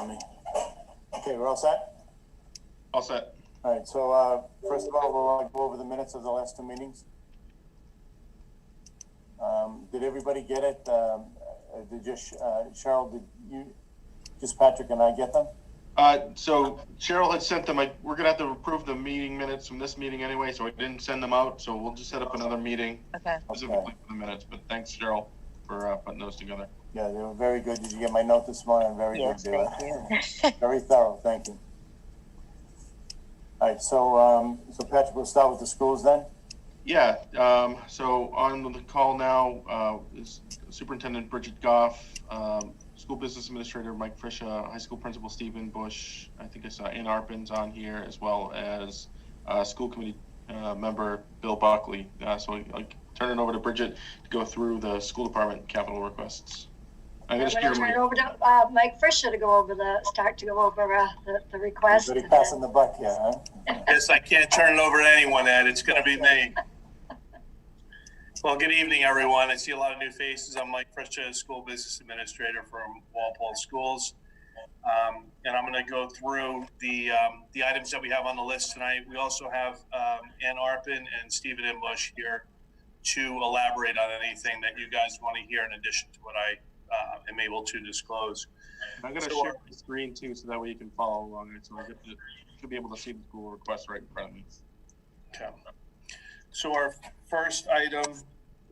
on me. Okay, we're all set? All set. All right, so first of all, we'll go over the minutes of the last two meetings. Did everybody get it? Cheryl, did you, just Patrick and I get them? So Cheryl had sent them. We're gonna have to approve the meeting minutes from this meeting anyway, so I didn't send them out. So we'll just set up another meeting specifically for the minutes. But thanks, Cheryl, for putting those together. Yeah, they were very good. Did you get my note this morning? Very Yes, good. thank you. Very thorough. Thank you. All right, so Patrick, we'll start with the schools then. Yeah. So on the call now is Superintendent Bridget Goff, School Business Administrator Mike Frisha, High School Principal Stephen Bush. I think I saw Ann Arpin's on here, as well as School Committee member Bill Buckley. So I'll turn it over to Bridget to go through the school department capital requests. I'm going to turn it over to Mike Frisha to go over the request. Everybody passing the buck here, huh? Yes, I can't turn it over to anyone, Ed. It's going to be me. Well, good evening, everyone. I see a lot of new faces. I'm Mike Frisha, School Business Administrator from Walpole Schools. And I'm going to go through the items that we have on the list tonight. We also have Ann Arpin and Stephen Bush here to elaborate on anything that you guys want to hear in addition to what I am able to disclose. I'm going to share the screen too, so that way you can follow along. So you should be able to see the school request right in front of me. Okay. So our first item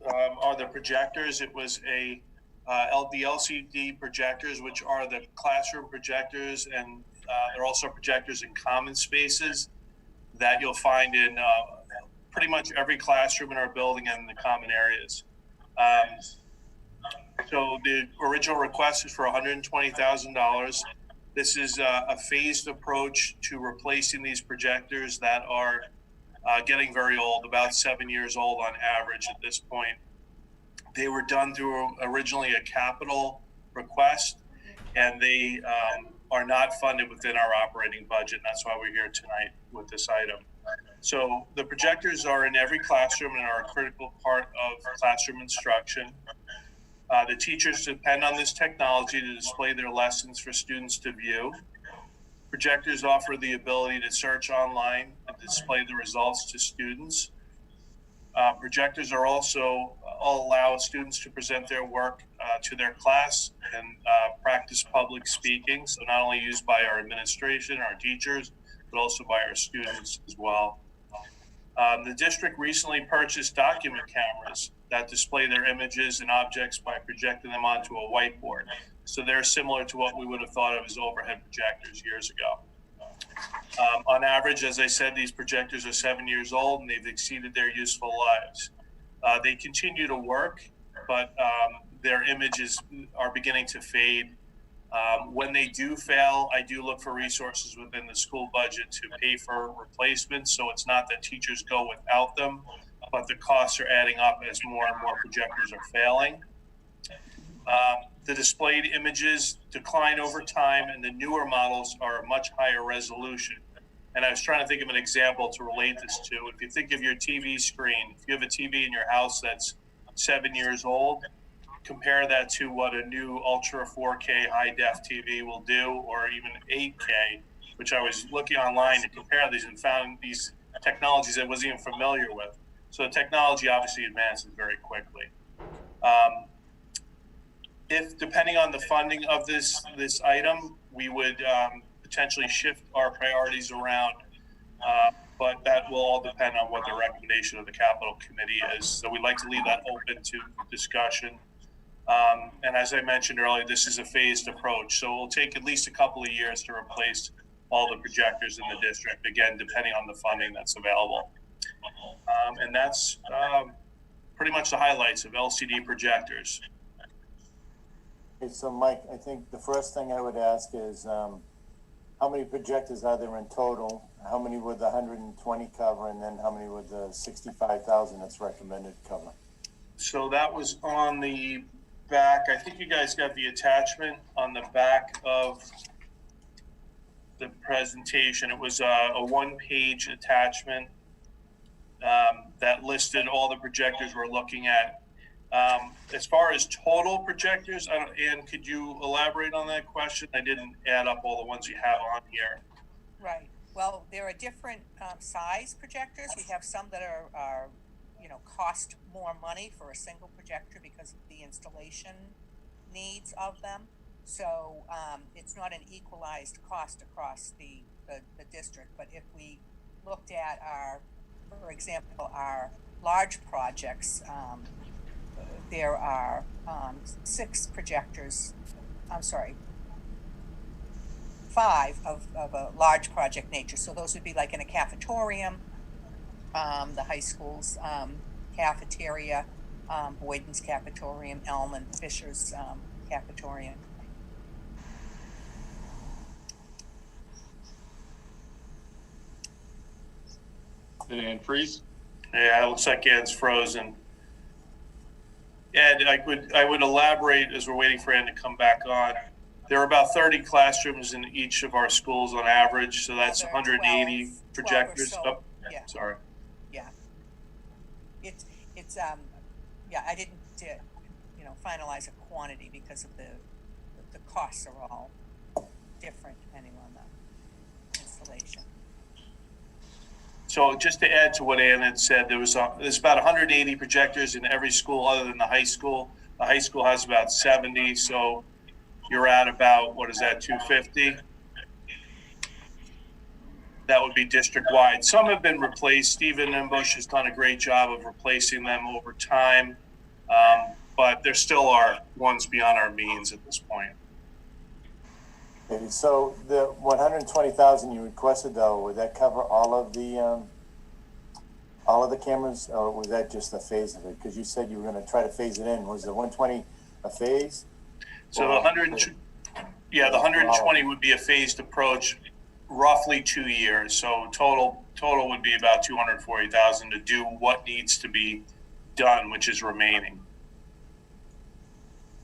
are the projectors. It was the LCD projectors, which are the classroom projectors, and they're also projectors in common spaces that you'll find in pretty much every classroom in our building and the common areas. So the original request is for $120,000. This is a phased approach to replacing these projectors that are getting very old, about 7 years old on average at this point. They were done through originally a capital request, and they are not funded within our operating budget. And that's why we're here tonight with this item. So the projectors are in every classroom and are a critical part of classroom instruction. The teachers depend on this technology to display their lessons for students to view. Projectors offer the ability to search online and display the results to students. Projectors are also allow students to present their work to their class and practice public speaking. So not only used by our administration, our teachers, but also by our students as well. The district recently purchased document cameras that display their images and objects by projecting them onto a whiteboard. So they're similar to what we would have thought of as overhead projectors years ago. On average, as I said, these projectors are 7 years old and they've exceeded their useful lives. They continue to work, but their images are beginning to fade. When they do fail, I do look for resources within the school budget to pay for replacements. So it's not that teachers go without them, but the costs are adding up as more and more projectors are failing. The displayed images decline over time, and the newer models are a much higher resolution. And I was trying to think of an example to relate this to. If you think of your TV screen, if you have a TV in your house that's 7 years old, compare that to what a new Ultra 4K high-def TV will do, or even 8K, which I was looking online to compare these and found these technologies I wasn't even familiar with. So the technology obviously advances very quickly. If depending on the funding of this item, we would potentially shift our priorities around, but that will all depend on what the recommendation of the capital committee is. So we'd like to leave that open to discussion. And as I mentioned earlier, this is a phased approach. So it will take at least a couple of years to replace all the projectors in the district, again, depending on the funding that's available. And that's pretty much the highlights of LCD projectors. Okay, so Mike, I think the first thing I would ask is how many projectors are there in total? How many would the 120 cover, and then how many would the 65,000 that's recommended cover? So that was on the back. I think you guys got the attachment on the back of the presentation. It was a one-page attachment that listed all the projectors we're looking at. As far as total projectors, Ann, could you elaborate on that question? I didn't add up all the ones you have on here. Right. Well, there are different size projectors. We have some that are cost more money for a single projector because of the installation needs of them. So it's not an equalized cost across the district. But if we looked at for example, our large projects, there are 6 projectors. I'm sorry. 5 of a large project nature. So those would be like in a cafetorium, the high school's cafeteria, Boyden's cafetorium, Elm and Fisher's cafetorium. Did Ann freeze? Yeah, it looks like Ann's frozen. And I would elaborate as we're waiting for Ann to come back on. There are about 30 classrooms in each of our schools on average, so that's 180 projectors. So. Oh, Yeah. Sorry. Yeah. It's I didn't finalize a quantity because of the costs are all different depending on the installation. So just to add to what Ann had said, there's about 180 projectors in every school other than the high school. The high school has about 70, so you're at about, what is that, 250? That would be district-wide. Some have been replaced. Stephen Embush has done a great job of replacing them over time, but there still are ones beyond our means at this point. Okay, so the 120,000 you requested, though, would that cover all of the cameras, or was that just a phase of it? Because you said you were going to try to phase it in. Was the 120 a phase? So the 120 would be a phased approach, roughly 2 years. So total would be about 240,000 to do what needs to be done, which is remaining.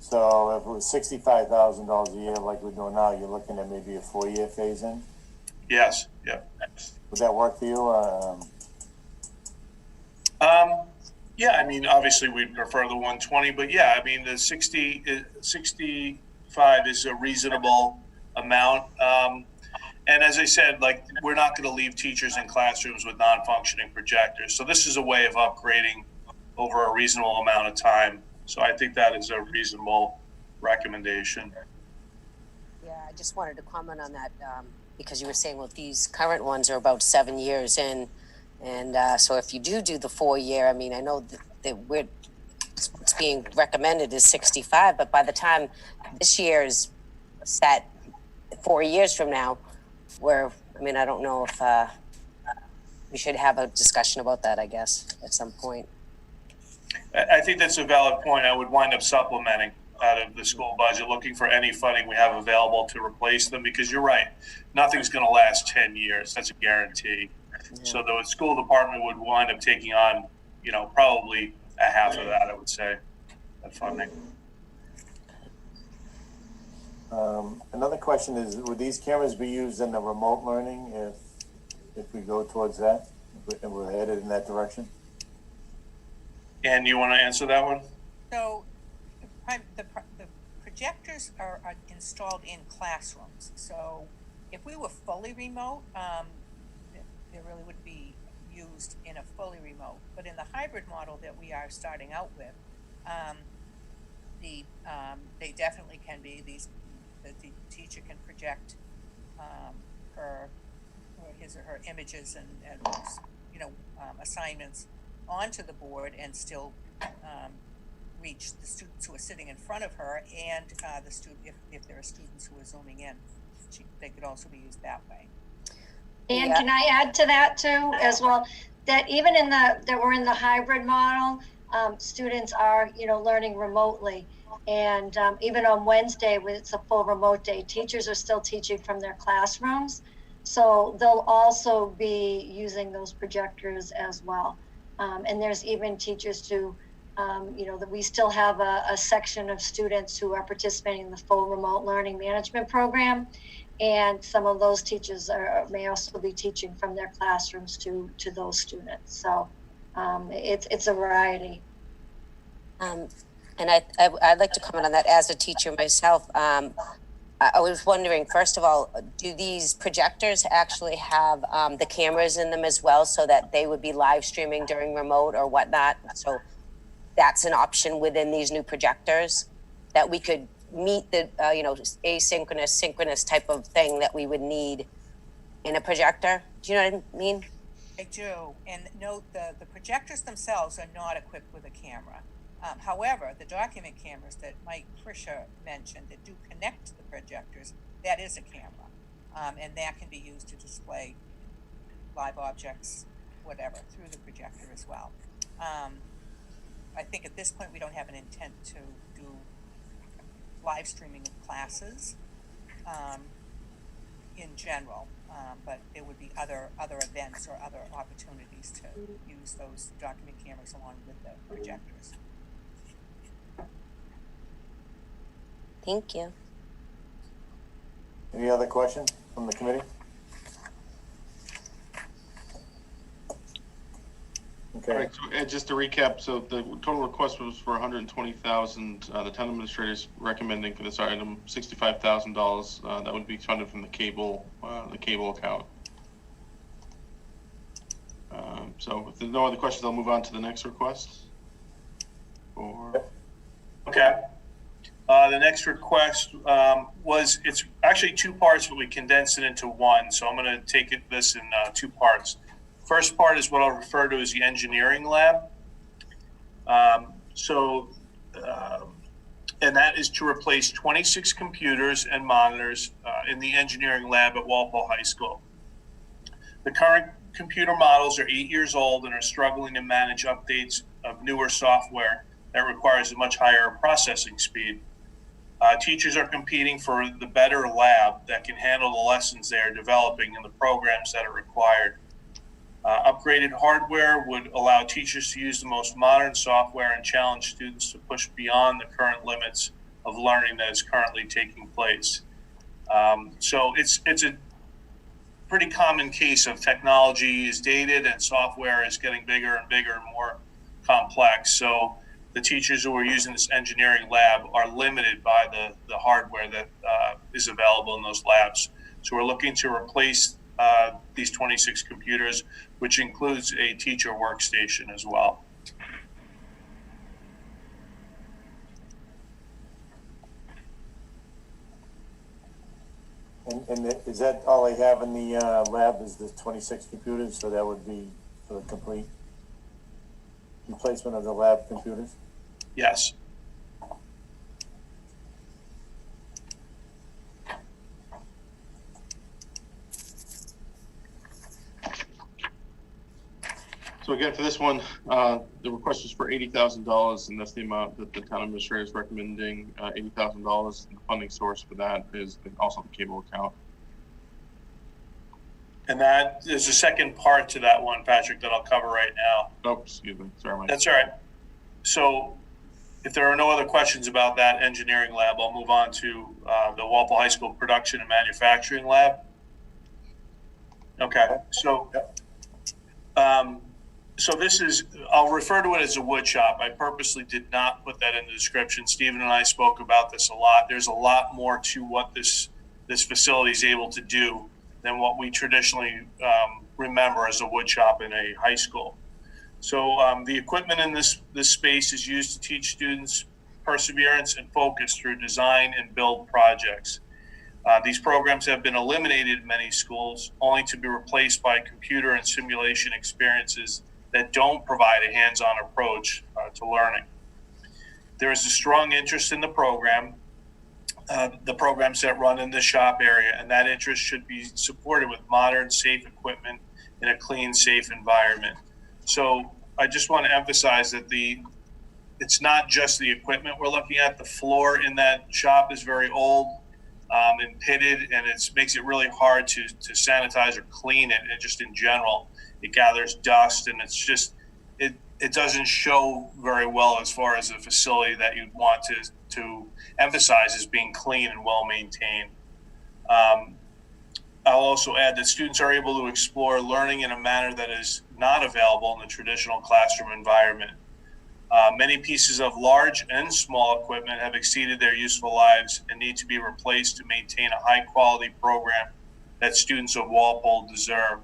So if it was $65,000 a year like we're doing now, you're looking at maybe a 4-year phase in? Yes. Yeah. Would that work for you? Yeah, I mean, obviously we'd prefer the 120, but yeah, I mean, the 65 is a reasonable amount. And as I said, like, we're not going to leave teachers in classrooms with non-functioning projectors. So this is a way of upgrading over a reasonable amount of time. So I think that is a reasonable recommendation. Yeah, I just wanted to comment on that because you were saying, well, these current ones are about 7 years in. And so if you do the 4-year, I mean, I know that what's being recommended is 65, but by the time this year is set 4 years from now, I don't know if we should have a discussion about that, I guess, at some point. I think that's a valid point. I would wind up supplementing out of the school budget, looking for any funding we have available to replace them, because you're right, nothing's going to last 10 years. That's a guarantee. Yeah. So the school department would wind up taking on, probably a half of that, I would say, that funding. Another question is, would these cameras be used in the remote learning if we go towards that, and we're headed in that direction? And you want to answer that one? So the projectors are installed in classrooms. So if we were fully remote, they really would be used in a fully remote. But in the hybrid model that we are starting out with, they definitely can be the teacher can project his or her images and assignments onto the board and still reach the students who are sitting in front of her, and the student if there are students who are zooming in, they could also be used that way. And Yeah. can I add to that too, as well, that even that we're in the hybrid model, students are, learning remotely. And even on Wednesday, when it's a full remote day, teachers are still teaching from their classrooms. So they'll also be using those projectors as well. And there's even teachers who, that we still have a section of students who are participating in the full remote learning management program. And some of those teachers may also be teaching from their classrooms to those students. So it's a variety. And I'd like to comment on that as a teacher myself. I was wondering, first of all, do these projectors actually have the cameras in them as well, so that they would be live streaming during remote or whatnot? So that's an option within these new projectors, that we could meet the asynchronous, synchronous type of thing that we would need in a projector. Do you know what I mean? I do, and note the projectors themselves are not equipped with a camera. However, the document cameras that Mike Frischer mentioned that do connect to the projectors, that is a camera. And that can be used to display live objects, whatever, through the projector as well. I think at this point, we don't have an intent to do live streaming of classes in general, but there would be other events or other opportunities to use those document cameras along with the projectors. Thank you. Any other questions from the committee? Okay. All right, so Ed, just to recap, so the total request was for 120,000. The town administrator is recommending for this item $65,000. That would be funded from the cable account. So if there's no other questions, I'll move on to the next request. Okay. The next request it's actually two parts, but we condensed it into one. So I'm going to take this in two parts. First part is what I'll refer to as the engineering lab. And that is to replace 26 computers and monitors in the engineering lab at Walpole High School. The current computer models are 8 years old and are struggling to manage updates of newer software that requires a much higher processing speed. Teachers are competing for the better lab that can handle the lessons they are developing and the programs that are required. Upgraded hardware would allow teachers to use the most modern software and challenge students to push beyond the current limits of learning that is currently taking place. So it's a pretty common case of technology is dated and software is getting bigger and bigger and more complex. So the teachers who are using this engineering lab are limited by the hardware that is available in those labs. So we're looking to replace these 26 computers, which includes a teacher workstation as well. And is that all they have in the lab is the 26 computers? So that would be for the complete replacement of the lab computers? Yes. So again, for this one, the request was for $80,000, and that's the amount that the town administrator is recommending. $80,000. The funding source for that is also the cable account. And that there's a second part to that one, Patrick, that I'll cover right now. Oh, excuse me. Sorry, Mike. That's all right. So if there are no other questions about that engineering lab, I'll move on to the Walpole High School Production and Manufacturing Lab. Okay, so so this is, I'll refer to it as a wood shop. I purposely did not put that in the description. Stephen and I spoke about this a lot. There's a lot more to what this facility is able to do than what we traditionally remember as a wood shop in a high school. So the equipment in this space is used to teach students perseverance and focus through design and build projects. These programs have been eliminated in many schools, only to be replaced by computer and simulation experiences that don't provide a hands-on approach to learning. There is a strong interest in the programs that run in the shop area, and that interest should be supported with modern, safe equipment in a clean, safe environment. So I just want to emphasize that it's not just the equipment we're looking at. The floor in that shop is very old and pitted, and it makes it really hard to sanitize or clean it. And just in general, it gathers dust, and it's just it doesn't show very well as far as a facility that you'd want to emphasize as being clean and well maintained. I'll also add that students are able to explore learning in a manner that is not available in the traditional classroom environment. Many pieces of large and small equipment have exceeded their useful lives and need to be replaced to maintain a high-quality program that students of Walpole deserve.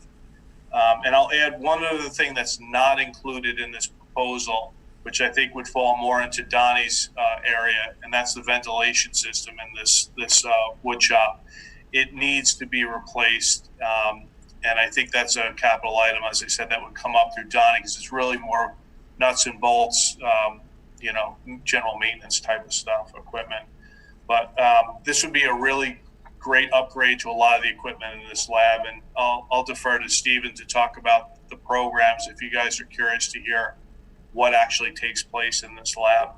And I'll add one other thing that's not included in this proposal, which I think would fall more into Donnie's area, and that's the ventilation system in this wood shop. It needs to be replaced, and I think that's a capital item, as I said, that would come up through Donnie, because it's really more nuts and bolts, general maintenance type of stuff, equipment. But this would be a really great upgrade to a lot of the equipment in this lab, and I'll defer to Stephen to talk about the programs if you guys are curious to hear what actually takes place in this lab.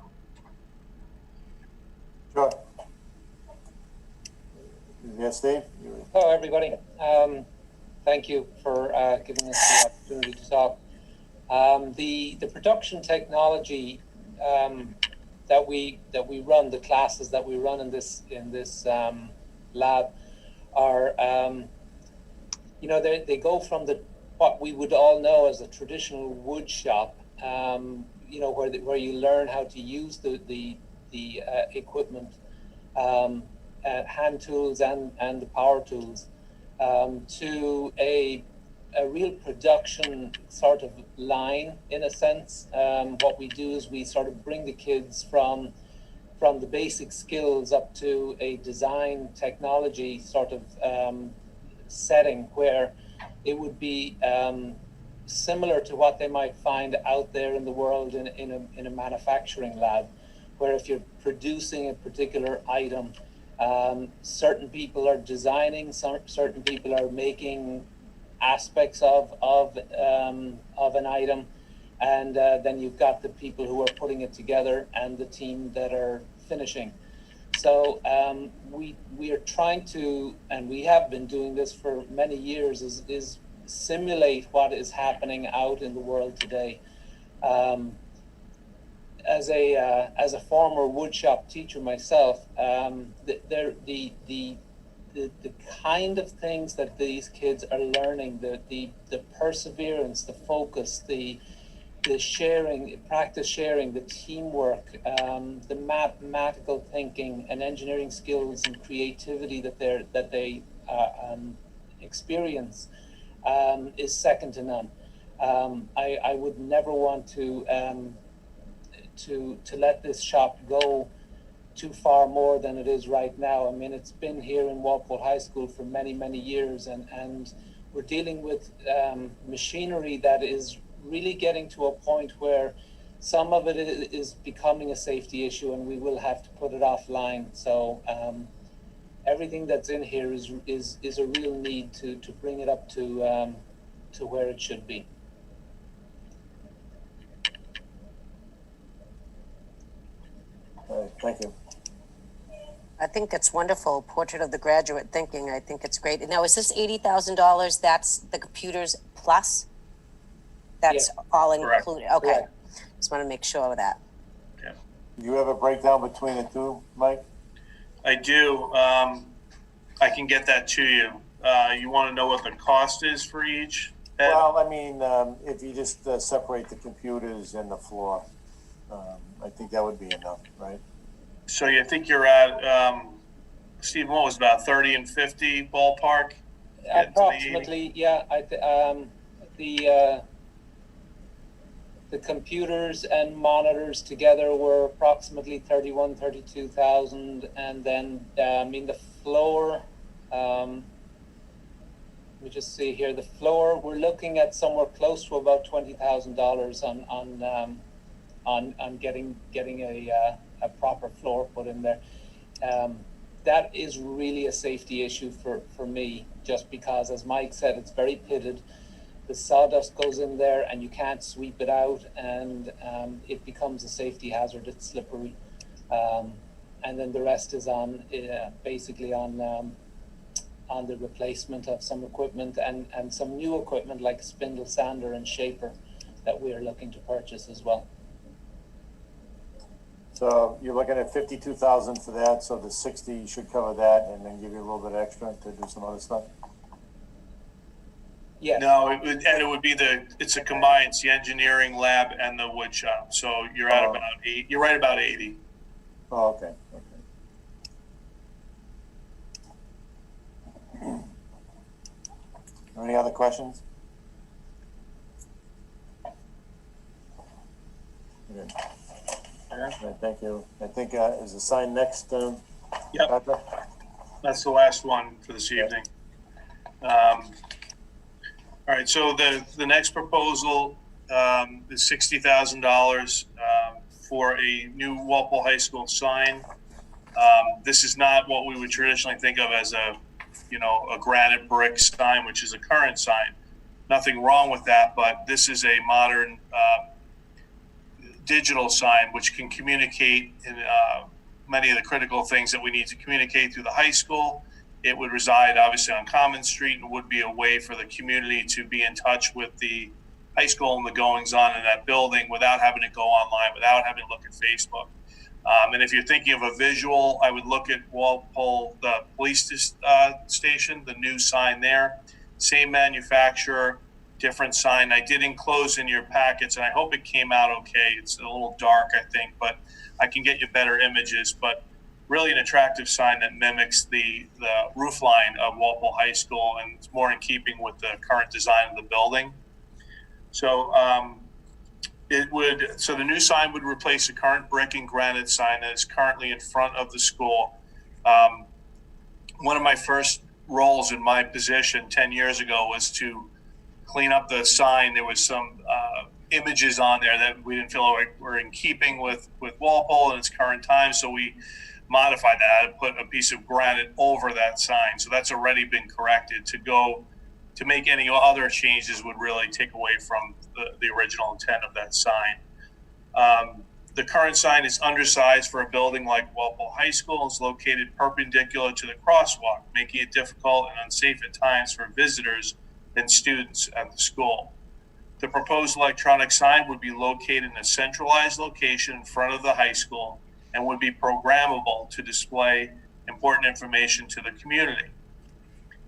Sure. Yes, Steve? Hello, everybody. Thank you for giving us the opportunity to talk. The production technology that we run, the classes that we run in this lab are, they go from what we would all know as a traditional wood shop, where you learn how to use the equipment, hand tools and the power tools, to a real production sort of line, in a sense. What we do is we sort of bring the kids from the basic skills up to a design technology sort of setting where it would be similar to what they might find out there in the world in a manufacturing lab, where if you're producing a particular item, certain people are designing, certain people are making aspects of an item, and then you've got the people who are putting it together and the team that are finishing. So we are trying to, and we have been doing this for many years, is simulate what is happening out in the world today. As a former woodshop teacher myself, the kind of things that these kids are learning, the perseverance, the focus, the sharing, practice sharing, the teamwork, the mathematical thinking and engineering skills and creativity that they experience is second to none. I would never want to let this shop go too far more than it is right now. I mean, it's been here in Walpole High School for many, many years, and we're dealing with machinery that is really getting to a point where some of it is becoming a safety issue, and we will have to put it offline. So everything that's in here is a real need to bring it up to where it should be. Thank you. I think it's wonderful. Portrait of the graduate thinking. I think it's great. Now, is this $80,000? That's the computers plus? That's all included. Okay. Correct. Just want to make sure of that. Okay. Do you have a breakdown between the two, Mike? I do. I can get that to you. You want to know what the cost is for each? Ed? Well, I mean, if you just separate the computers and the floor, I think that would be enough, right? So you think you're at, Steve, what was about 30 and 50 ballpark? Approximately, yeah. The computers and monitors together were approximately 32,000, and then in the floor, let me just see here. The floor, we're looking at somewhere close to about $20,000 on getting a proper floor put in there. That is really a safety issue for me, just because, as Mike said, it's very pitted. The sawdust goes in there and you can't sweep it out, and it becomes a safety hazard. It's slippery. And then the rest is on basically on the replacement of some equipment and some new equipment like spindle sander and shaper that we are looking to purchase as well. So you're looking at 52,000 for that, so the 60 should cover that, and then give you a little bit extra to do some other stuff. Yes. No, it would be it's a combined, it's the engineering lab and the wood shop. So you're at about you're right about 80. Oh, okay, okay. Any other questions? Good. Okay, thank you. I think, is the sign next, Yep, Patrick? that's the last one for this evening. All right, so the next proposal is $60,000 for a new Walpole High School sign. This is not what we would traditionally think of as a granite brick sign, which is a current sign. Nothing wrong with that, but this is a modern digital sign which can communicate in many of the critical things that we need to communicate through the high school. It would reside obviously on Common Street and would be a way for the community to be in touch with the high school and the goings on in that building without having to go online, without having to look at Facebook. And if you're thinking of a visual, I would look at Walpole, the police station, the new sign there. Same manufacturer, different sign. I did enclose in your packets, and I hope it came out okay. It's a little dark, I think, but I can get you better images. But really an attractive sign that mimics the roof line of Walpole High School, and it's more in keeping with the current design of the building. So so the new sign would replace the current brick and granite sign that is currently in front of the school. One of my first roles in my position 10 years ago was to clean up the sign. There was some images on there that we didn't feel like were in keeping with Walpole in its current time, so we modified that and put a piece of granite over that sign. So that's already been corrected. To make any other changes would really take away from the original intent of that sign. The current sign is undersized for a building like Walpole High School. It's located perpendicular to the crosswalk, making it difficult and unsafe at times for visitors and students at the school. The proposed electronic sign would be located in a centralized location in front of the high school and would be programmable to display important information to the community.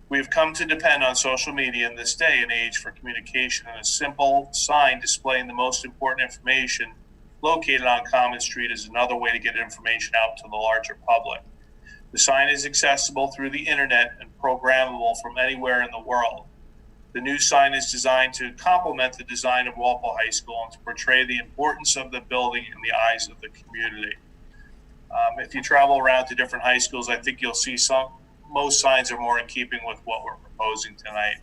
We have come to depend on social media in this day and age for communication, and a simple sign displaying the most important information located on Common Street is another way to get information out to the larger public. The sign is accessible through the internet and programmable from anywhere in the world. The new sign is designed to complement the design of Walpole High School and to portray the importance of the building in the eyes of the community. If you travel around to different high schools, I think you'll see most signs are more in keeping with what we're proposing tonight.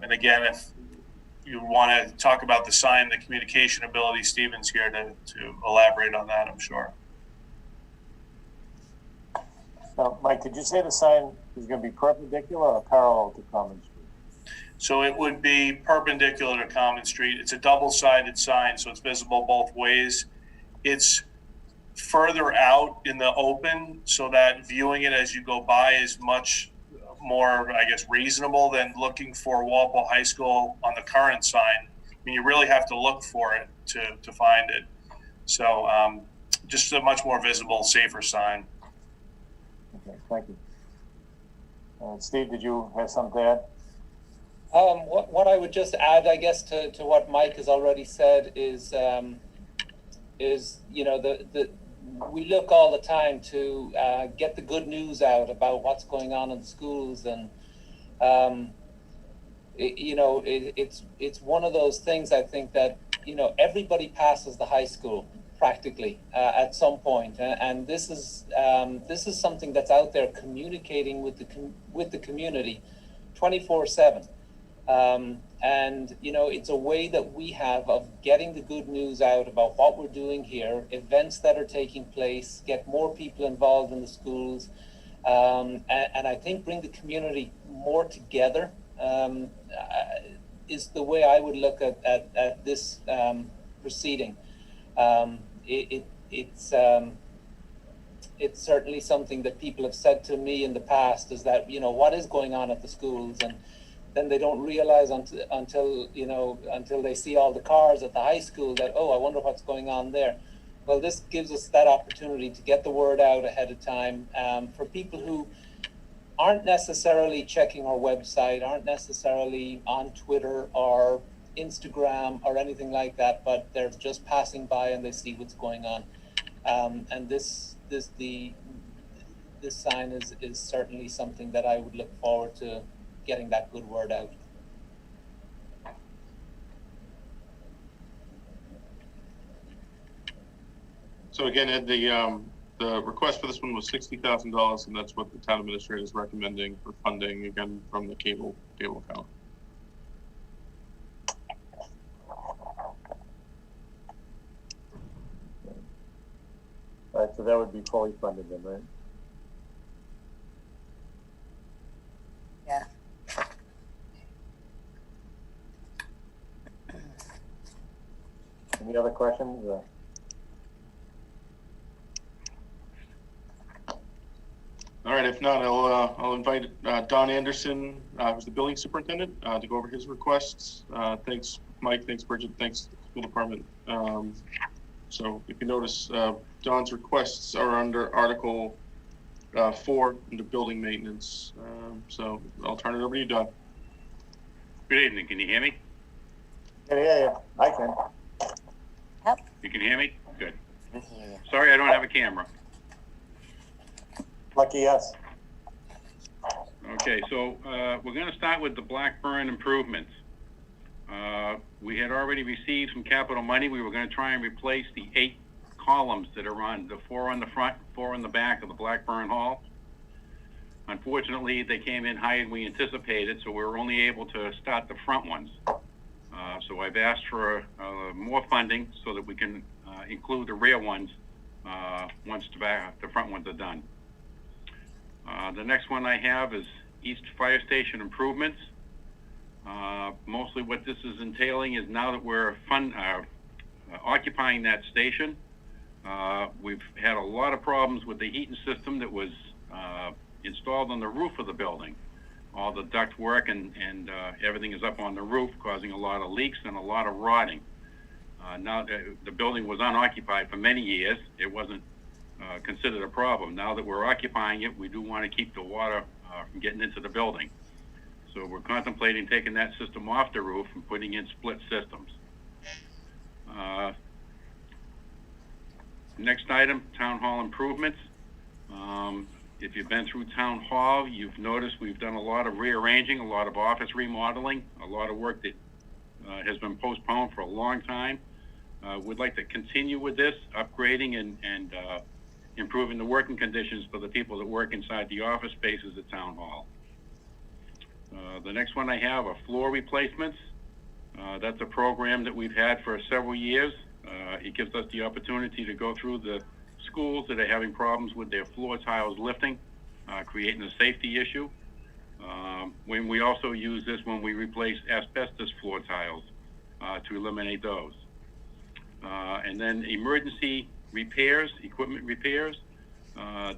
And again, if you want to talk about the sign, the communication ability, Stephen's here to elaborate on that, I'm sure. Now, Mike, did you say the sign is going to be perpendicular or parallel to Common Street? So it would be perpendicular to Common Street. It's a double-sided sign, so it's visible both ways. It's further out in the open so that viewing it as you go by is much more, I guess, reasonable than looking for Walpole High School on the current sign. I mean, you really have to look for it to find it. So just a much more visible, safer sign. Okay, thank you. Steve, did you have something to add? What I would just add, I guess, to what Mike has already said is we look all the time to get the good news out about what's going on in schools, and it's one of those things, I think, that everybody passes the high school practically at some point, and this is something that's out there communicating with the community 24/7. And it's a way that we have of getting the good news out about what we're doing here, events that are taking place, get more people involved in the schools, and I think bring the community more together is the way I would look at this proceeding. It's certainly something that people have said to me in the past, is that what is going on at the schools, and then they don't realize until they see all the cars at the high school that, oh, I wonder what's going on there. Well, this gives us that opportunity to get the word out ahead of time for people who aren't necessarily checking our website, aren't necessarily on Twitter or Instagram or anything like that, but they're just passing by and they see what's going on. And this sign is certainly something that I would look forward to getting that good word out. So again, Ed, the request for this one was $60,000, and that's what the town administrator is recommending for funding, again, from the cable account. All right, so that would be fully funded then, right? Yeah. Any other questions? All right, if not, I'll invite Don Anderson, who's the building superintendent, to go over his requests. Thanks, Mike. Thanks, Bridget. Thanks, school department. So if you notice, Don's requests are under Article 4 under building maintenance. So I'll turn it over to you, Don. Good evening. Can you hear me? Yeah, I can. You can hear me? Good. Yeah. Sorry, I don't have a camera. Lucky us. Okay, so we're going to start with the Blackburn improvements. We had already received some capital money. We were going to try and replace the 8 columns that are on the 4 on the front, 4 on the back of the Blackburn Hall. Unfortunately, they came in higher than we anticipated, so we were only able to start the front ones. So I've asked for more funding so that we can include the rear ones once the front ones are done. The next one I have is East Fire Station improvements. Mostly what this is entailing is now that we're occupying that station, we've had a lot of problems with the heating system that was installed on the roof of the building. All the duct work and everything is up on the roof, causing a lot of leaks and a lot of rotting. Now the building was unoccupied for many years. It wasn't considered a problem. Now that we're occupying it, we do want to keep the water from getting into the building. So we're contemplating taking that system off the roof and putting in split systems. Next item, town hall improvements. If you've been through town hall, you've noticed we've done a lot of rearranging, a lot of office remodeling, a lot of work that has been postponed for a long time. We'd like to continue with this, upgrading and improving the working conditions for the people that work inside the office spaces at town hall. The next one I have are floor replacements. That's a program that we've had for several years. It gives us the opportunity to go through the schools that are having problems with their floor tiles lifting, creating a safety issue. When we also use this when we replace asbestos floor tiles to eliminate those. And then emergency repairs, equipment repairs.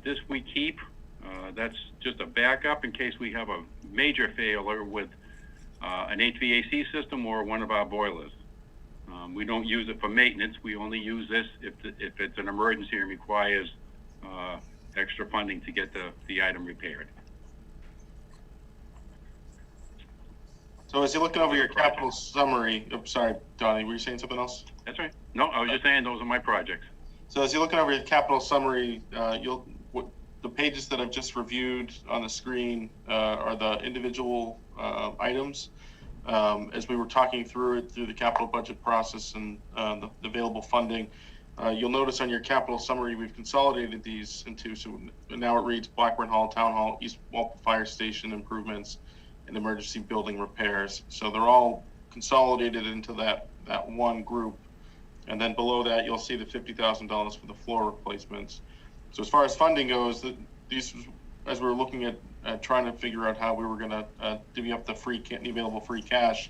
This we keep. That's just a backup in case we have a major failure with an HVAC system or one of our boilers. We don't use it for maintenance. We only use this if it's an emergency and requires extra funding to get the item repaired. So as you're looking over your capital summary, sorry, Donnie, were you saying something else? That's right. No, I was just saying those are my projects. So as you're looking over your capital summary, the pages that I've just reviewed on the screen are the individual items. As we were talking through the capital budget process and the available funding, you'll notice on your capital summary, we've consolidated these into, so now it reads Blackburn Hall, Town Hall, East Walpole Fire Station improvements, and emergency building repairs. So they're all consolidated into that one group. And then below that, you'll see the $50,000 for the floor replacements. So as far as funding goes, these, as we were looking at trying to figure out how we were going to divvy up the available free cash,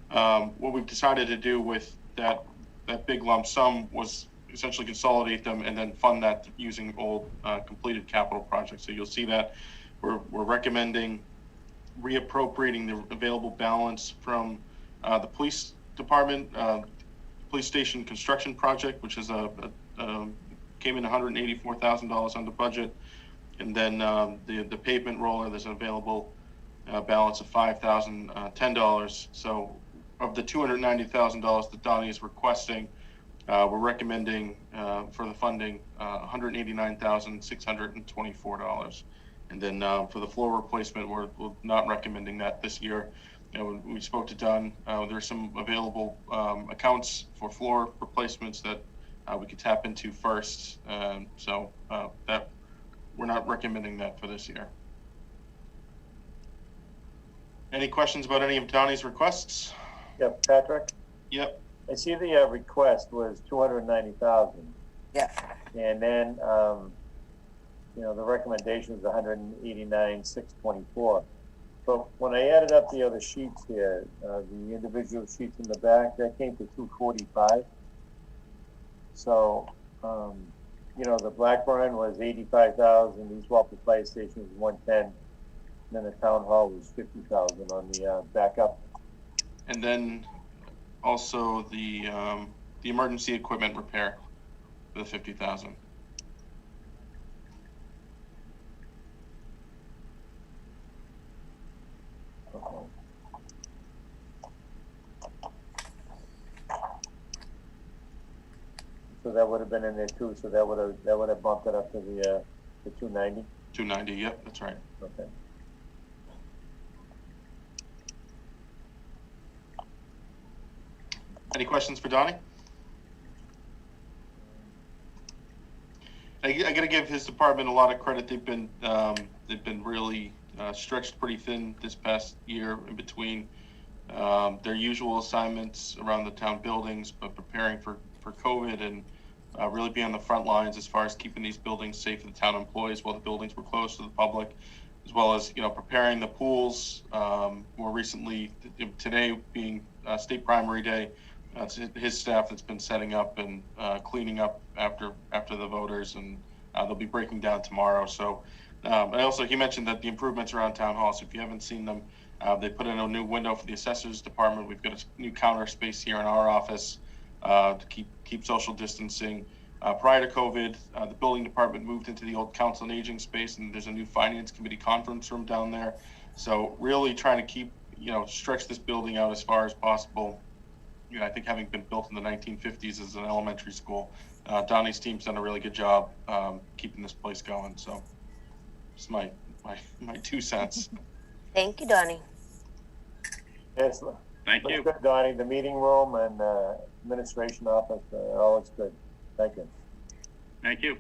what we've decided to do with that big lump sum was essentially consolidate them and then fund that using old completed capital projects. So you'll see that we're recommending reappropriating the available balance from the police department, police station construction project, which is came in $184,000 under budget, And then the pavement roller, there's an available balance of $5,010. So of the $290,000 that Donnie is requesting, we're recommending for the funding $189,624. And then for the floor replacement, we're not recommending that this year. When we spoke to Don, there's some available accounts for floor replacements that we could tap into first. So that we're not recommending that for this year. Any questions about any of Donnie's requests? Yep, Patrick, Yep. I see the request was 290,000. Yeah. And then, the recommendation is 189,624. But when I added up the other sheets here, the individual sheets in the back, that came to 245. So, the Blackburn was 85,000, East Walpole Fire Station was 110, and then the town hall was 50,000 on the backup. And then also the emergency equipment repair for the 50,000. So that would have been in there too. So that would have bumped it up to the 290. 290. Yep, that's right. Okay. Any questions for Donnie? I got to give his department a lot of credit. They've been really stretched pretty thin this past year in between their usual assignments around the town buildings, but preparing for COVID and really be on the front lines as far as keeping these buildings safe for the town employees while the buildings were closed to the public, as well as preparing the pools. More recently, today being state primary day, it's his staff that's been setting up and cleaning up after the voters, and they'll be breaking down tomorrow. So, and also he mentioned that the improvements around town hall. So if you haven't seen them, they put in a new window for the assessors department. We've got a new counter space here in our office to keep social distancing. Prior to COVID, the building department moved into the old council on aging space, and there's a new finance committee conference room down there. So really trying to keep stretch this building out as far as possible. I think having been built in the 1950s as an elementary school, Donnie's team's done a really good job keeping this place going. So it's my 2 cents. Thank you, Donnie. Yes. Thank Looks you. good, Donnie. The meeting room and administration office, all looks good. Thank you. Thank you.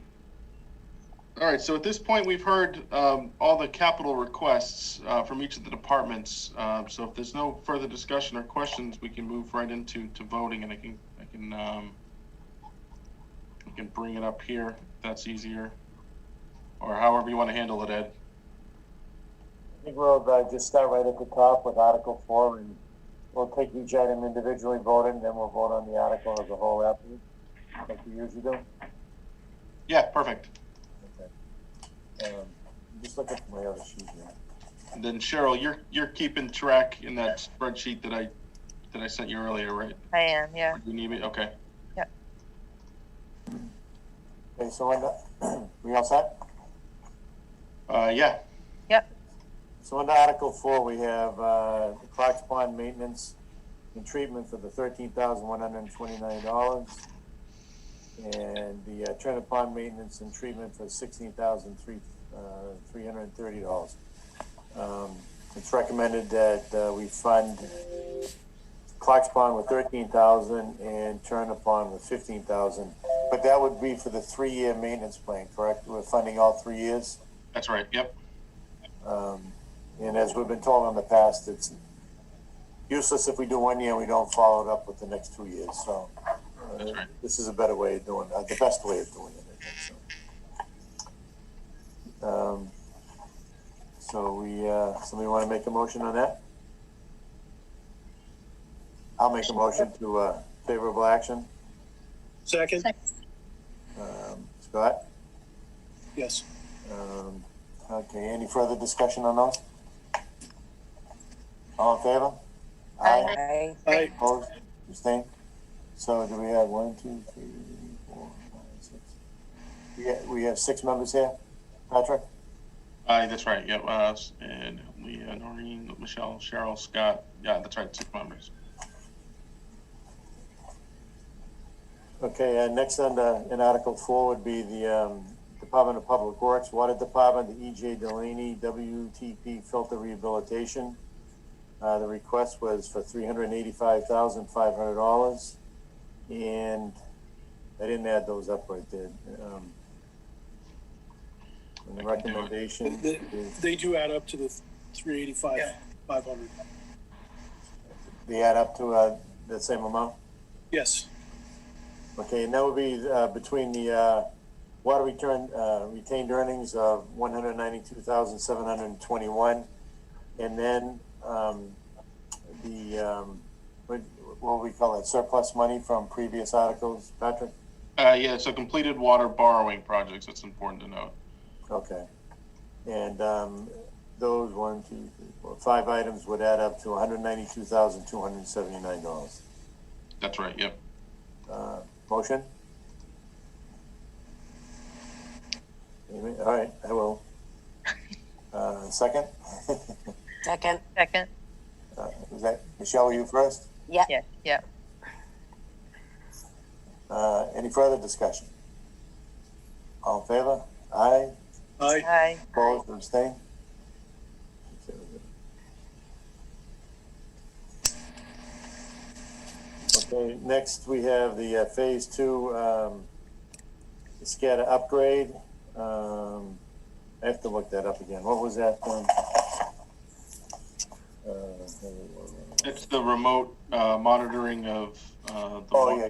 All right, so at this point, we've heard all the capital requests from each of the departments. So if there's no further discussion or questions, we can move right into voting, and I can bring it up here if that's easier, or however you want to handle it, Ed. I think we'll just start right at the top with Article 4, and we'll take each item individually, vote it, and then we'll vote on the article as a whole afterwards, like we usually do. Yeah, perfect. Just look at my other sheet here. And then Cheryl, you're keeping track in that spreadsheet that I sent you earlier, right? I am, yeah. You need me? Okay. Yep. Okay, so Linda, we all set? Yeah. Yep. So under Article 4, we have the Clark's Pond maintenance and treatment for the $13,129, and the Turner Pond maintenance and treatment for $16,330. It's recommended that we fund Clark's Pond with $13,000 and Turner Pond with $15,000, but that would be for the 3-year maintenance plan, correct? We're funding all 3 years. That's right. Yep. And as we've been told in the past, it's useless if we do 1 year and we don't follow it up with the next 2 years. So That's right. this is a better way of doing it, the best way of doing it, I think. So somebody want to make a motion on that? I'll make a motion to favorable action. Second? Scott? Yes. Okay, any further discussion on those? All in favor? Aye. Aye. Opposed? Abstained? So do we have 1, 2, 3, 4, 5, 6? We have 6 members here, Patrick? That's right, yep, and Leah, Noreen, Michelle, Cheryl, Scott, yeah, that's right, 6 members. Okay, next in Article 4 would be the Department of Public Works, Water Department, the E.J. Delaney, WTP Filter Rehabilitation. The request was for $385,500, and I didn't add those up right there. And the recommendation is, They do add up to the 385, 500. they add up to the same amount? Yes. Okay, and that would be between the water retained earnings of $192,721, and then what we call that, surplus money from previous articles, Patrick? Yeah, so completed water borrowing projects, that's important to note. Okay, and those 5 items would add up to $192,279. That's right, yep. Motion? All right, I will. Second? Second. Second. Was that, Michelle, you first? Yeah. Yeah, yeah. Any further discussion? All in favor? Aye. Aye. Aye. Opposed, abstain? Okay, next we have the Phase 2 SCADA upgrade. I have to look that up again. What was that? It's the remote monitoring of the. Oh, yeah.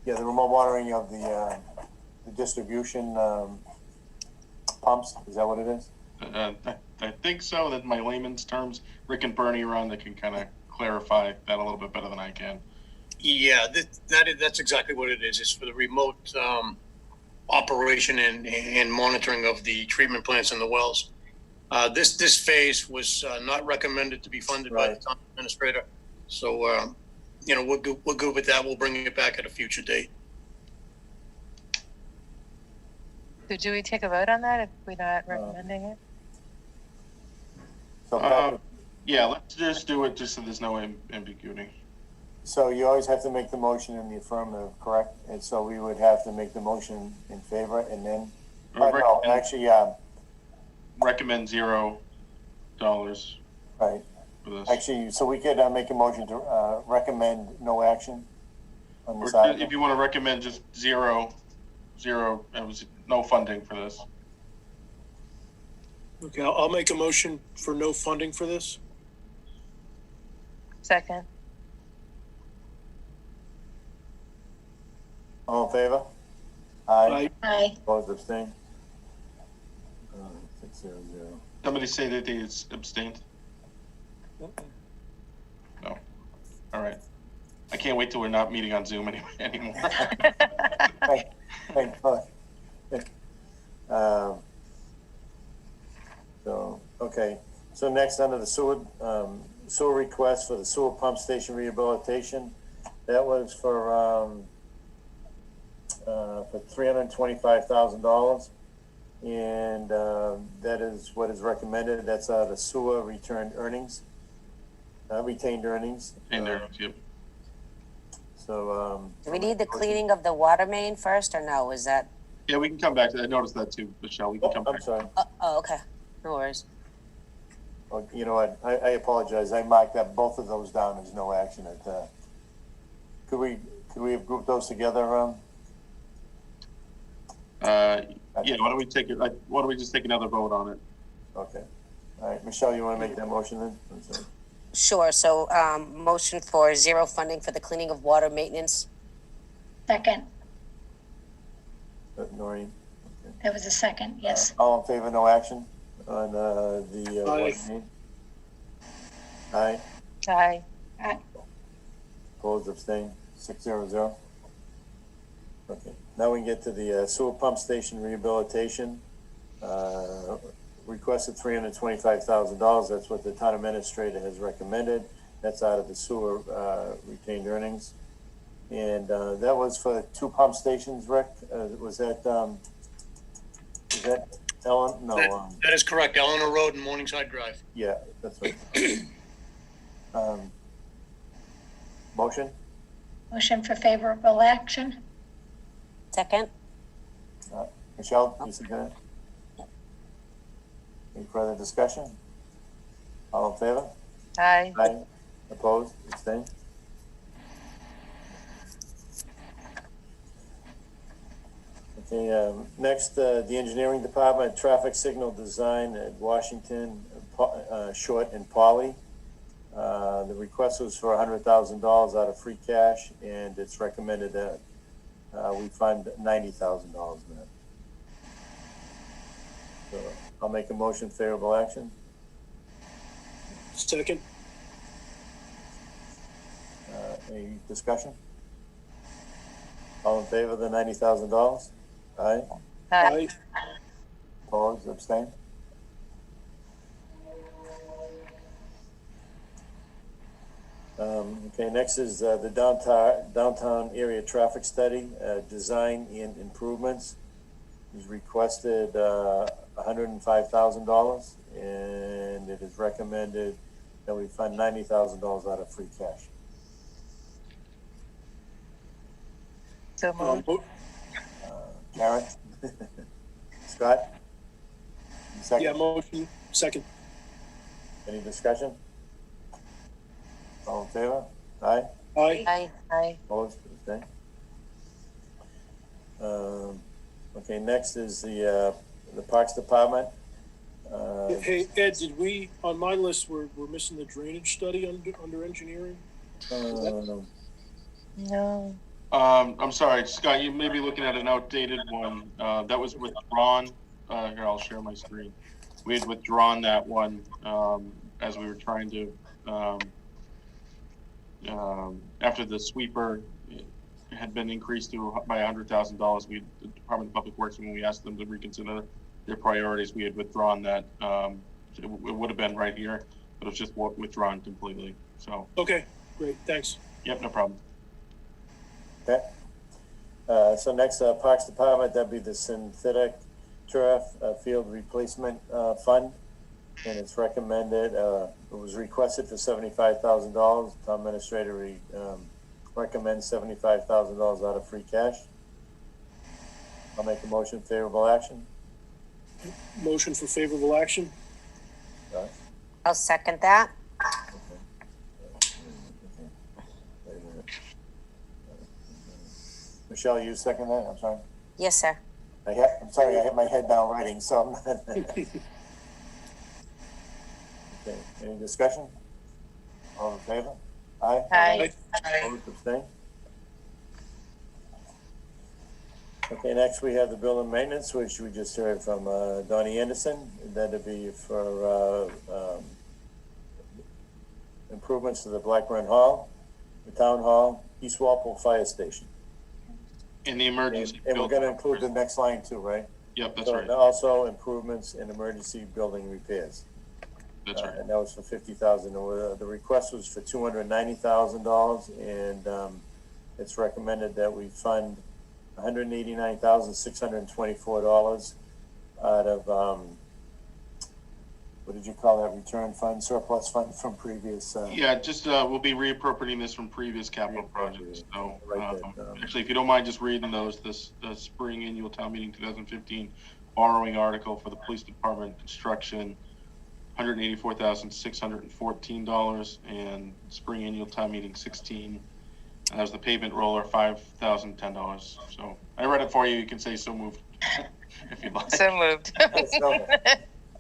Yeah, the remote monitoring of the distribution pumps. Is that what it is? I think so. That my layman's terms, Rick and Bernie are on that can kind of clarify that a little bit better than I can. Yeah, that's exactly what it is. It's for the remote operation and monitoring of the treatment plants and the wells. This phase was not recommended to be funded by the town administrator. So, we're good with that. We'll bring it back at a future date. So do we take a vote on that if we're not recommending it? So, Patrick, Yeah, let's just do it just so there's no ambiguity. so you always have to make the motion in the affirmative, correct? And so we would have to make the motion in favor and then, no, actually, Recommend $0 right. for this. Actually, so we could make a motion to recommend no action on this Or item. if you want to recommend just zero, no funding for this. Okay, I'll make a motion for no funding for this. Second. All in favor? Aye. Aye. Opposed, abstain? 600. Somebody say that they abstained? No. All right. I can't wait till we're not meeting on Zoom anymore. Thank God. So, okay, so next under the sewer request for the sewer pump station rehabilitation, that was for $325,000. And that is what is recommended. That's the sewer retained earnings. Yep. So, Do we need the cleaning of the water main first, or no? Is that? Yeah, we can come back to that. I noticed that too, Michelle. We can come I'm back. sorry. Oh, okay. No worries. Oh, you know what? I apologize. I marked that both of those down as no action. Could we have grouped those together? Yeah, why don't we just take another vote on it? Okay. All right, Michelle, you want to make that motion then? I'm sorry. Sure. So, motion for 0 funding for the cleaning of water maintenance. Second. Noreen? That was a second, yes. All in favor, no action on the Aye. water main? Aye. Aye. Opposed, abstain, 600. Okay, now we can get to the sewer pump station rehabilitation. Requested $325,000. That's what the town administrator has recommended. That's out of the sewer retained earnings. And that was for 2 pump stations, Rick. Was that Ellen, no, That is correct, Eleanor Road and Morningside Drive. yeah, that's right. Motion? Motion for favorable action? Second? Michelle, you second it? Any further discussion? All in favor? Aye. Aye. Opposed? Abstained? Okay, next, the engineering department, traffic signal design at Washington, Short and Poly. The request was for $100,000 out of free cash, and it's recommended that we fund $90,000 in it. So I'll make a motion, favorable action. Second. Any discussion? All in favor of the $90,000? Aye. Aye. Opposed, abstained? Okay, next is the downtown area traffic study, design and improvements. Is requested $105,000, and it is recommended that we fund $90,000 out of free cash. So moved. Karen? Scott? Second? Yeah, motion, second. Any discussion? All in favor? Aye? Aye. Aye. Aye. Opposed? Abstained? Okay, next is the Parks Department. Hey, Ed, did we, on my list, we're missing the drainage study under engineering? No. No. I'm sorry, Scott, you may be looking at an outdated one. That was withdrawn. Here, I'll share my screen. We had withdrawn that one as we were trying to, after the sweeper had been increased by $100,000, the Department of Public Works, when we asked them to reconsider their priorities, we had withdrawn that. It would have been right here, but it was just withdrawn completely. So. Okay, great, thanks. Yep, no problem. Okay. So next, Parks Department, that'd be the synthetic turf field replacement fund. And it's recommended, it was requested for $75,000. Town administrator recommends $75,000 out of free cash. I'll make a motion, favorable action. Motion for favorable action? Josh? I'll second that. Wait a minute. Michelle, you second that? I'm sorry. Yes, sir. I'm sorry, I had my head down writing, so I'm not. Okay, any discussion? All in favor? Aye? Aye. Opposed, abstained? Okay, next we have the building maintenance, which we just heard from Donnie Anderson. That'd be for improvements to the Blackburn Hall, the Town Hall, East Walpole Fire Station. In the emergency. And we're gonna include the next line too, right? Yep, that's So, right. and also improvements in emergency building repairs. That's right. And that was for $50,000. The request was for $290,000, and it's recommended that we fund $189,624 out of what did you call that? Return fund, surplus fund from previous. Yeah, just we'll be reappropriating this from previous capital projects. So actually, if you don't mind just reading those, the spring annual town meeting 2015 borrowing article for the police department construction. $184,614, and spring annual town meeting 16. And that was the pavement roller, $5,010. So I read it for you. You can say so moved if you'd like. So moved.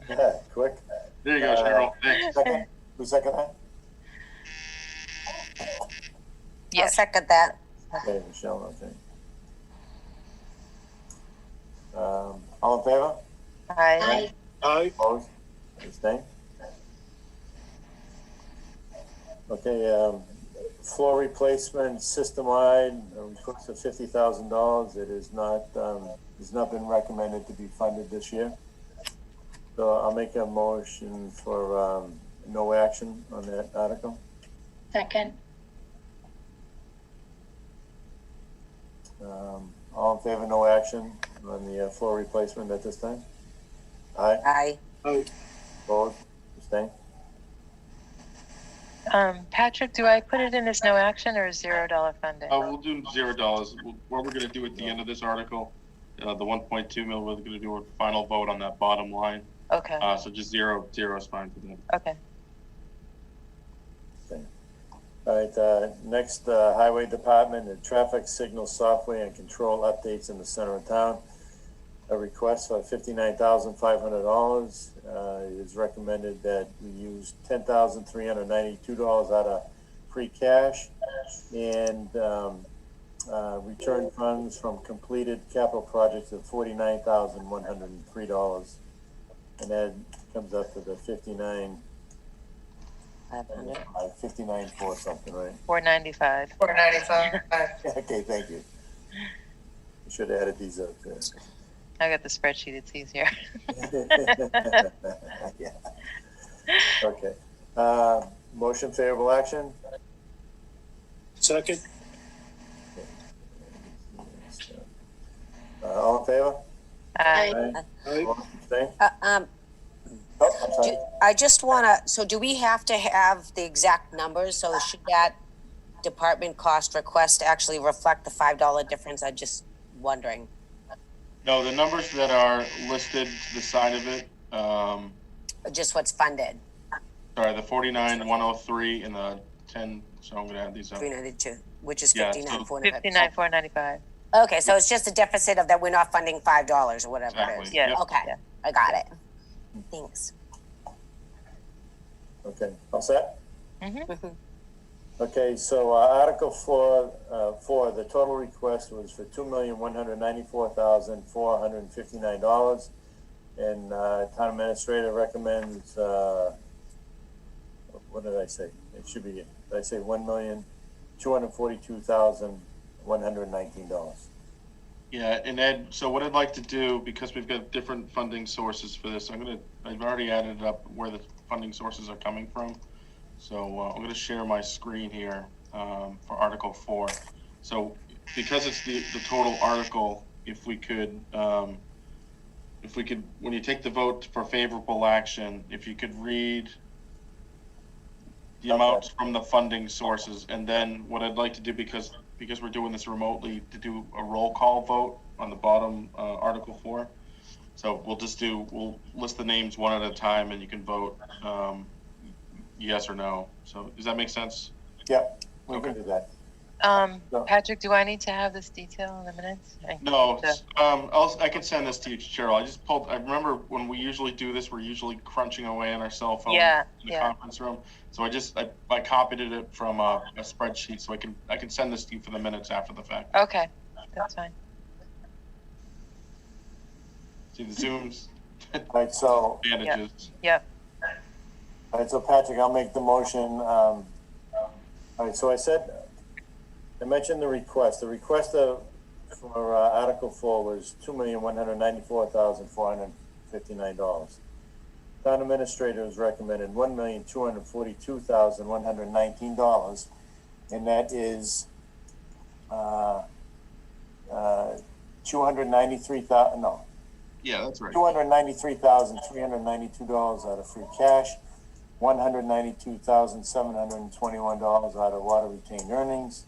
Yeah, quick. There you go, Cheryl. Thanks. Second? Who second that? I'll Yes. second that. Okay, Michelle, okay. All in favor? Aye. Aye. Opposed? Abstained? Okay, floor replacement system-wide, a request of $50,000. It is not, has not been recommended to be funded this year. So I'll make a motion for, no action on that article. Second. All in favor, no action on the floor replacement at this time? Aye. Aye. Opposed? Abstained? Patrick, do I put it in as no action or $0 funding? We'll do $0. What we're gonna do at the end of this article, the 1.2 mil, we're gonna do a final vote on that bottom line. Okay, So just zero is fine for them. okay. All right, next, Highway Department, the traffic signal software and control updates in the center of town. A request for $59,500. It is recommended that we use $10,392 out of free cash and return funds from completed capital projects of $49,103. And that comes up to the 59 4 something, right? 495. Okay, thank you. We should have added these up there. I got the spreadsheet, it's easier. Yeah. Okay. Motion favorable action? Second? All in favor? Aye. Aye. Abstain? Oh, I'm sorry. I just wanna, so do we have to have the exact numbers? So should that department cost request actually reflect the $5 difference? I'm just wondering. No, the numbers that are listed to the side of it, Just what's funded, sorry, the 49,103 and the 10, so I'm gonna add these up. 392, which is Yeah, 59,495. 59,495. Okay, so it's just a deficit of that we're not funding $5 or whatever it is. Exactly. Yeah. Yep. Okay, Yeah. I got it. Thanks. Okay, all set? Mhm. Okay, so Article 4, the total request was for $2,194,459. And town administrator recommends, what did I say? It should be, did I say $1,242,119? Yeah, and Ed, so what I'd like to do, because we've got different funding sources for this, I've already added up where the funding sources are coming from. So I'm gonna share my screen here for Article 4. So because it's the total article, if we could, when you take the vote for favorable action, if you could read the amounts from the funding sources, and then what I'd like to do, because we're doing this remotely, to do a roll call vote on the bottom, Article 4. So we'll list the names one at a time, and you can vote yes or no. So does that make sense? Yep, we can do that. Patrick, do I need to have this detail in the minutes? No, I can send this to you, Cheryl. I remember when we usually do this, we're usually crunching away on our cell phone in the conference room. So I copied it from a spreadsheet, so I can send this to you for the minutes after the fact. Okay, that's fine. See the Zooms All right, so, advantages. Yep. all right, so Patrick, I'll make the motion. All right, so I mentioned the request. The request for Article 4 was $2,194,459. Town administrator has recommended $1,242,119, and that is 293,000. No, Yeah, that's right. $293,392 out of free cash, $192,721 out of water retained earnings,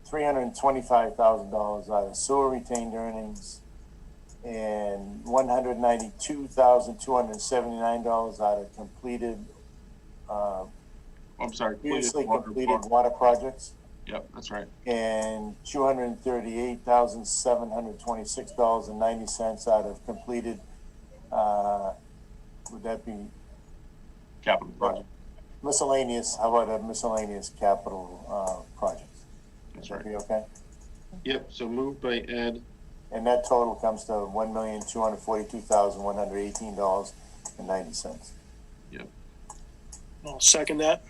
$325,000 out of sewer retained earnings, and $192,279 out of completed, I'm sorry. previously completed water projects, Yep, that's right. and $238,726.90 out of completed, would that be Capital project. miscellaneous, how about a miscellaneous capital, projects? That's Would right. that be okay? Yep, so moved by Ed. And that total comes to $1,242,118.90. Yep. I'll second that.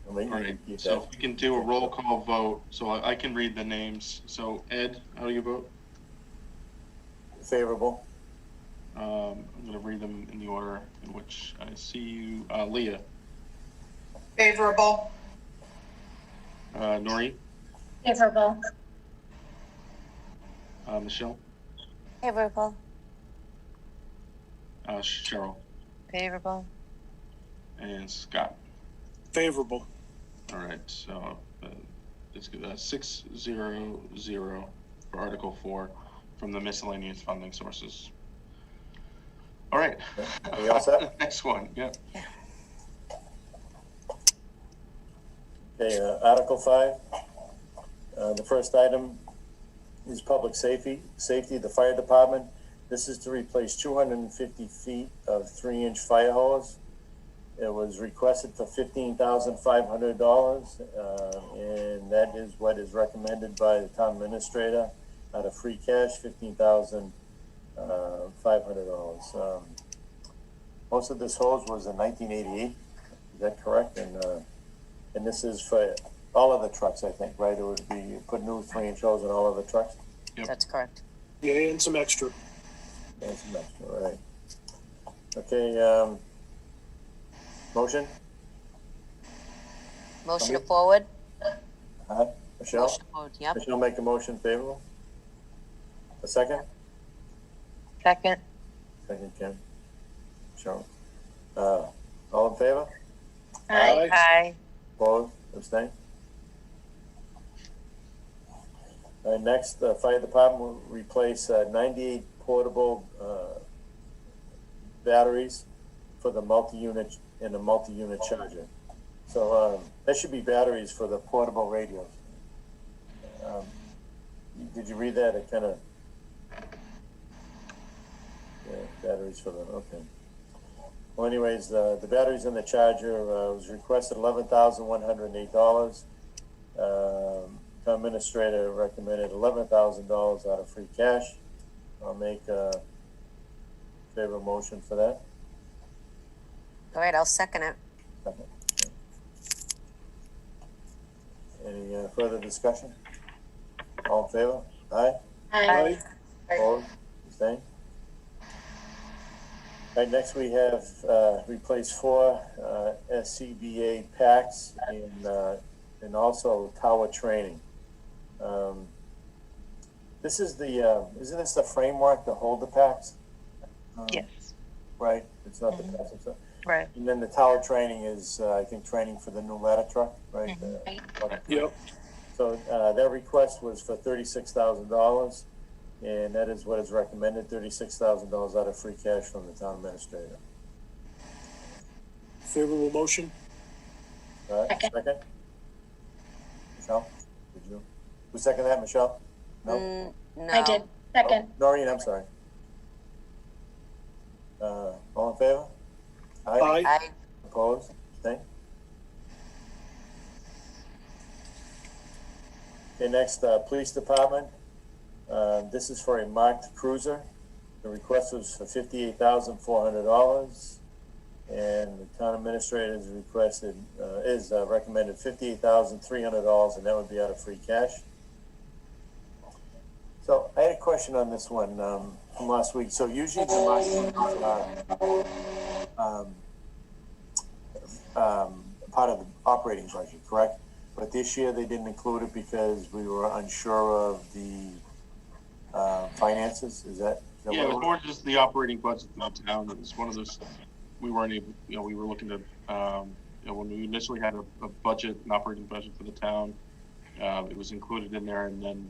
I'll let you All right, repeat so that. if we can do a roll call vote, so I can read the names. So Ed, how do you vote? Favorable. I'm gonna read them in the order in which I see you. Leah, Favorable. Noreen, Favorable. Michelle, Favorable. Cheryl, Favorable. and Scott. Favorable. All right, so let's get 600 for Article 4 from the miscellaneous funding sources. All right. Are you all set? Next one, yep. Okay, Article 5. The first item is public safety, the fire department. This is to replace 250 feet of 3-inch fire hose. It was requested for $15,500, and that is what is recommended by the town administrator out of free cash, $15,500. Most of this hose was in 1988. Is that correct? And this is for all of the trucks, I think, right? It would be put new 3-inch hose in all of the trucks. Yep. That's correct. Yeah, and some extra. And some extra, right? Okay. Motion. Motion to forward? Michelle. Motion to forward, yep. Michelle, make a motion favorable. A second. Second. Second, Ken. Michelle. All in favor? Aye. Aye. Opposed? Abstain? Next, the fire department will replace 98 portable batteries for the multi-unit and the multi-unit charger. So that should be batteries for the portable radios. Did you read that? It kind of, yeah, batteries for the, okay. Well, anyways, the batteries in the charger was requested $11,108. Town administrator recommended $11,000 out of free cash. I'll make a favor motion for that. All right, I'll second it. Second. Any further discussion? All in favor? Aye? Aye. Opposed? Abstained? All right, next we have replaced 4 SCBA packs and also tower training. This is the, isn't this the framework to hold the packs? Yes. Right, it's not the packs, it's Right. and then the tower training is, I think, training for the new ladder truck, right? Yep. So, their request was for $36,000, and that is what is recommended, $36,000 out of free cash from the town administrator. Favorable motion. All right, second? Michelle, did you? Who seconded that, Michelle? No? No. I did. Second. Oh, Noreen, I'm sorry. All in favor? Aye. Aye. Opposed? Abstained? Okay, next, police department. This is for a marked cruiser. The request was for $58,400, and the town administrator has requested, recommended $58,300, and that would be out of free cash. So I had a question on this one from last week. So usually the marked cruisers are part of the operating budget, correct? But this year they didn't include it because we were unsure of the finances. Is that Yeah, it was more just the operating budget for the town. It was one of those, we weren't able, we were looking to, when we initially had a budget, an operating budget for the town, it was included in there. And then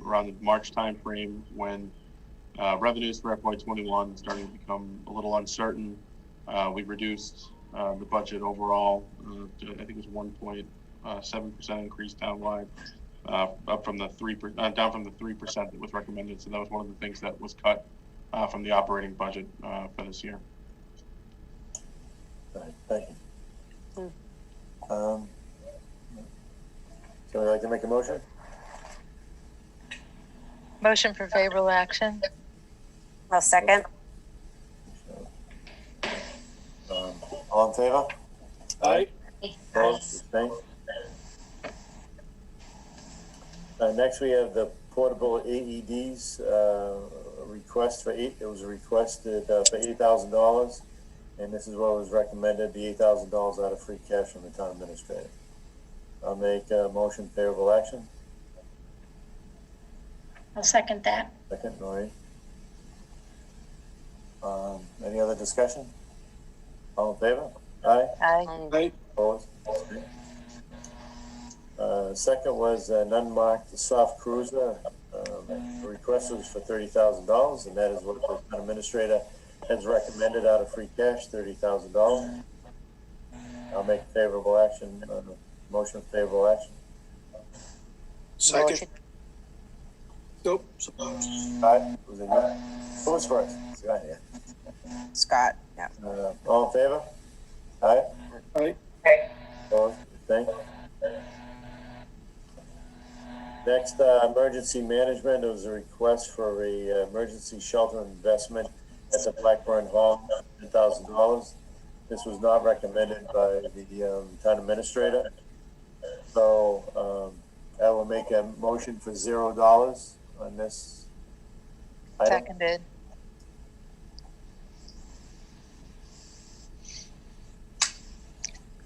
around the March timeframe, when revenues for FY21 starting to become a little uncertain, we reduced the budget overall. I think it was 1.7% increase townwide, up from the 3%, down from the 3% that was recommended. So that was one of the things that was cut from the operating budget for this year. All right, thank you. So would you like to make a motion? Motion for favorable action? I'll second. All in favor? Aye. Opposed? Abstained? Next, we have the portable AEDs request for it was requested for $8,000, and this is what was recommended, the $8,000 out of free cash from the town administrator. I'll make a motion favorable action. I'll second that. Second, Noreen. Any other discussion? All in favor? Aye. Aye. Aye. Opposed? Second was an unmarked soft cruiser. The request was for $30,000, and that is what the town administrator has recommended out of free cash, $30,000. I'll make favorable action, motion for favorable action. Second. Motion. Nope. Aye, was it you? Who was first? Scott, yeah. Scott, yeah. All in favor? Aye. Aye. Opposed? Abstained? Next, emergency management. There was a request for a emergency shelter investment at the Blackburn Hall, $10,000. This was not recommended by the town administrator. So I will make a motion for $0 on this item. Seconded.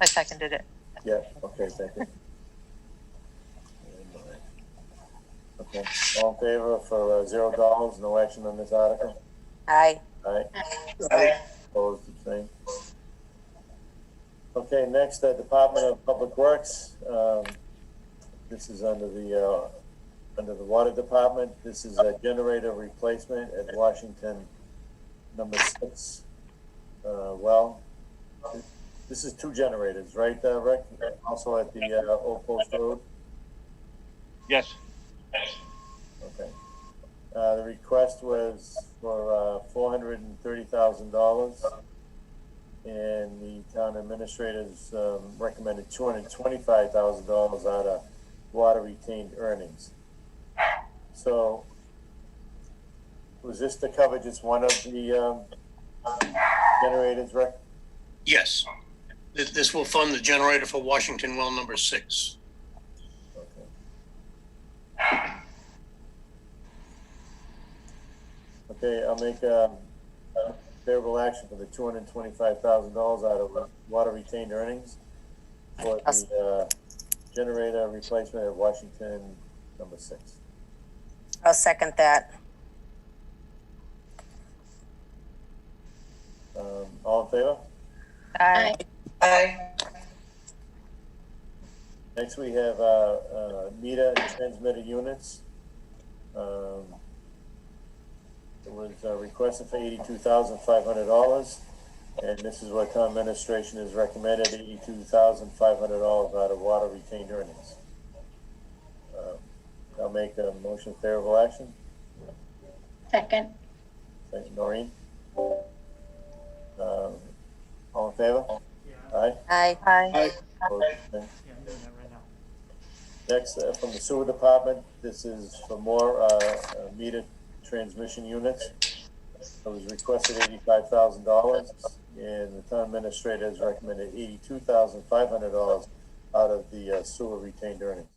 I seconded it. Yeah, okay, thank you. Okay, all in favor for $0, no action on this article? Aye. Aye. Aye. Opposed, abstained. Okay, next, Department of Public Works. This is under the Water Department. This is a generator replacement at Washington number 6. Well, this is 2 generators, right, Rick? Also at the Old Post Road? Yes. Okay. The request was for $430,000, and the town administrators recommended $225,000 out of water retained earnings. So, was this to cover just one of the generators, Rick? Yes. This will fund the generator for Washington well number 6. Okay, I'll make a favorable action for the $225,000 out of water retained earnings for the generator replacement at Washington number 6. I'll second that. All in favor? Aye. Aye. Next, we have meter and transmitter units. It was requested for $82,500, and this is what town administration has recommended, $82,500 out of water retained earnings. I'll make a motion favorable action. Second. Thank you, Noreen. All in favor? Aye. Aye. Aye. Opposed? Abstained? Next, from the sewer department, this is for more meter transmission units. It was requested $85,000, and the town administrator has recommended $82,500 out of the sewer retained earnings.